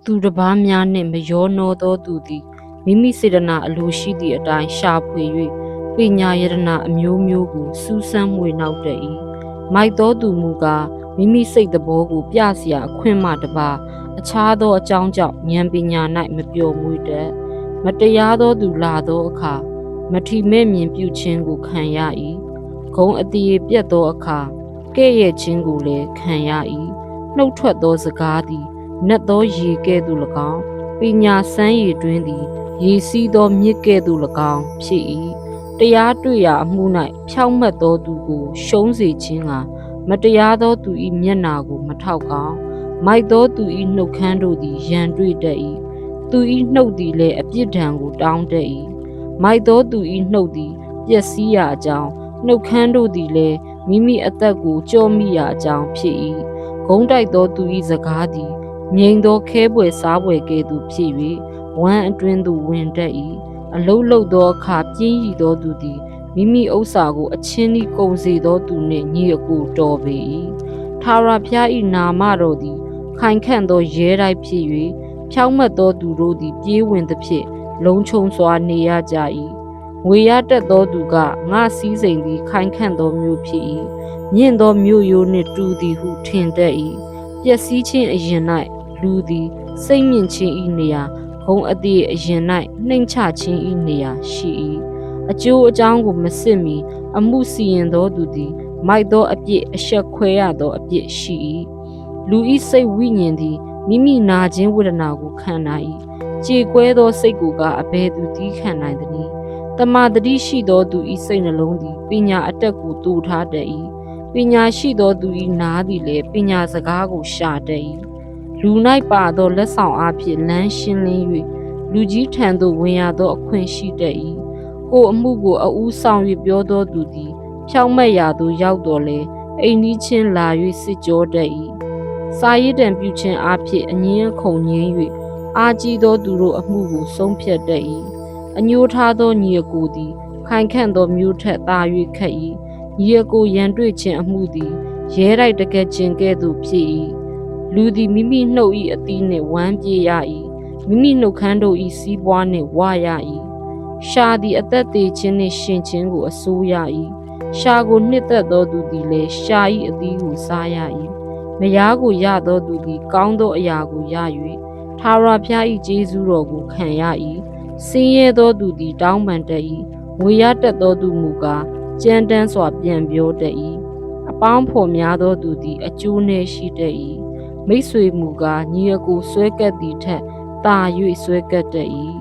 သူတစ်ပါးများနှင့်မရောနှောသောသူသည်မိမိစေတနာအလိုရှိသည့်အတိုင်းရှာဖွေ၍ပညာယတနာအမျိုးမျိုးကိုစူးစမ်းမွေနှောက်တတ်၏မိုက်သောသူမူကားမိမိစိတ်သဘောကိုပြเสียအခွင့်မှတပါအခြားသောအကြောင်းကြောင့်ဉာဏ်ပညာ၌မပျော်မွေ့တတ်မတရားသောသူလာသောအခါမထီမဲ့မြင်ပြုခြင်းကိုခံရ၏ဂုံအတည်ပြတ်သောအခါကဲ့ရဲ့ခြင်းကိုလည်းခံရ၏နှုတ်ထွက်သောစကားသည်နတ်သောရေကဲ့သို့၎င်းပညာစမ်းရည်တွင်သည်ရေစီးသောမြစ်ကဲ့သို့၎င်းဖြစ်၏တရားတွေ့ရာအမှု၌ဖြောင့်မတ်သောသူကိုရှုံးစေခြင်းကမတရားသောသူ၏မျက်နာကိုမထောက်ကောင်းမိုက်သောသူ၏နှုတ်ခမ်းတို့သည်ရန်တွေ့တတ်၏သူ၏နှုတ်သည်လည်းအပြစ်ဒဏ်ကိုတောင်းတတ်၏မိုက်သောသူ၏နှုတ်သည်ပျက်စီးရာအကြောင်းနှုတ်ခမ်းတို့သည်လည်းမိမိအသက်ကိုကြောမိရာအကြောင်းဖြစ်၏ဂုံးတိုက်သောသူ၏စကားသည်မြိန်သောခဲပွေစားပွေကဲ့သို့ဖြစ်၍ဝမ်းအတွင်းသို့ဝင်တတ်၏အလုံးလုံးသောအခါပြင်းရည်သောသူသည်မိမိဥစ္စာကိုအချင်းဤကုန်စေသောသူနှင့်ညီအကိုတော်ပေ၏ထာဝရဘုရား၏နာမတော်သည်ခိုင်ခန့်သောရဲတိုက်ဖြစ်၍ဖြောင့်မတ်သောသူတို့သည်ပြေးဝင်သဖြင့်လုံးချုံစွာနေရကြ၏ငွေရတတ်သောသူကငါစည်းစိမ်သည်ခိုင်ခန့်သောမြို့ဖြစ်၏မြင့်သောမြို့ရိုးနှင့်တူသည်ဟုထင်တတ်၏ပျက်စီးခြင်းအရင်၌လူသည်စိတ်မြင့်ခြင်း၏နေရာဂုံအတည်အရင်၌နှိမ်ချခြင်း၏နေရာရှိ၏အကျိုးအကြောင်းကိုမစစ်မီအမှုစီရင်သောသူသည်မိုက်သောအပြစ်အရှက်ခွဲရသောအပြစ်ရှိ၏လူ၏စိတ်ဝိညာဉ်သည်မိမိနာခြင်းဝေဒနာကိုခံနိုင်၏ကြေကွဲသောစိတ်ကိုကအဘယ်သူတီးခံနိုင်သနည်းတမာတတိရှိသောသူ၏စိတ်နှလုံးသည်ပညာအတက်ကိုတူထားတတ်၏ပညာရှိသောသူ၏နားသည်လည်းပညာစကားကိုရှာတတ်၏လူ၌ပါသောလက်ဆောင်အားဖြင့်လမ်းရှင်းလင်း၍လူကြီးထံသို့ဝင်ရသောအခွင့်ရှိတတ်၏ကိုယ်အမှုကိုအဦးဆောင်၍ပြောသောသူသည်ဖြောင့်မတ်ရာသို့ရောက်တော်လဲအိမ်နီးချင်းလာ၍စစ်ကြောတတ်၏စာရေးတံပြုခြင်းအားဖြင့်အငင်းအခုန်ငင်း၍အာကြီးသောသူတို့အမှုကိုဆုံးဖြတ်တတ်၏အညှိုးထားသောညီအကိုသည်ခိုင်ခန့်သောမျိုးထက်သာ၍ခက်၏ညီအကိုရန်တွေ့ခြင်းအမှုသည်ရဲတိုက်တကယ်ခြင်းကဲ့သို့ဖြစ်၏လူသည်မိမိနှုတ်၏အသီးနှင့်ဝမ်းပြေရ၏မိမိနှုတ်ခမ်းတို့၏စီးပွားနှင့်ဝရ၏ရှာသည်အသက်သေးခြင်းနှင့်ရှင်ခြင်းကိုအစိုးရ၏ရှာကိုနှစ်သက်သောသူသည်လည်းရှာ၏အသီးကိုစားရ၏မယားကိုရသောသူသည်ကောင်းသောအရာကိုရ၍ထာဝရဘုရား၏ကျေးဇူးတော်ကိုခံရ၏ဆင်းရဲသောသူသည်တောင်းပန်တတ်၏ငွေရတတ်သောသူမူကားကြမ်းတမ်းစွာပြန်ပြောတတ်၏အပေါင်းဖော်များသောသူသည်အကျိုးနည်းရှိတတ်၏မိတ်ဆွေမူကားညီအကိုဆွဲကပ်သည်ထက်သာ၍ဆွဲကပ်တတ်၏